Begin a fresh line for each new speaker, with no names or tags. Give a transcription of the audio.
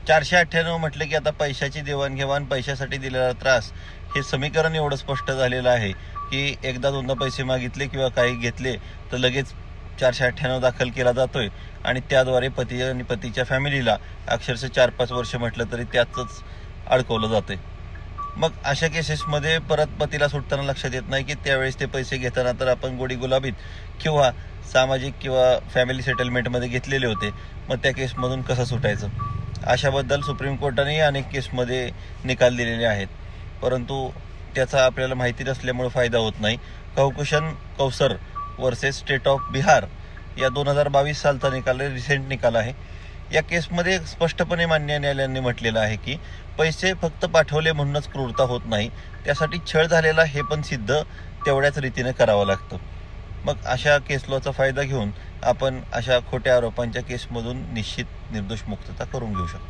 498 म्हटलं की आता पैशाची देवाणघेवाण, पैशासाठी दिलेला त्रास, हे समीकरण एवढं स्पष्ट झालेलं आहे की एकदा दोनदा पैसे मागितले किंवा काही घेतले तर लगेच 498 दाखल केला जातोय आणि त्याद्वारे पती आणि पतीच्या फॅमिलीला अक्षरशः 4-5 वर्ष म्हटलं तरी त्यातच अडकवलं जातंय. मग अशा केसेसमध्ये परत पतीला सुटताना लक्षात येत नाही की त्यावेळेस ते पैसे घेताना तर आपण गोडी गुलाबीत किंवा सामाजिक किंवा फॅमिली सेटलमेंटमध्ये घेतलेले होते, मग त्या केसमधून कसं सुटायचं. अशाबद्दल सुप्रीम कोर्टाने अनेक केसमध्ये निकाल दिलेले आहेत, परंतु त्याचा आपल्याला माहिती नसल्यामुळे फायदा होत नाही. कौकुशन कौसर वर्सेस स्टेट ऑफ बिहार या 2022 सालचा निकाल, रिसेंट निकाल आहे. या केसमध्ये स्पष्टपणे मान्य न्यायालयाने म्हटलेलं आहे की पैसे फक्त पाठवले म्हणूनच क्रूरता होत नाही, त्यासाठी छळ झालेला हे पण सिद्ध तेवढ्याच रीतीने करावं लागतं. मग अशा केस लॉचा फायदा घेऊन आपण अशा खोट्या आरोपांच्या केसमधून निश्चित निर्दोष मुक्तता करून घेऊ शकतो.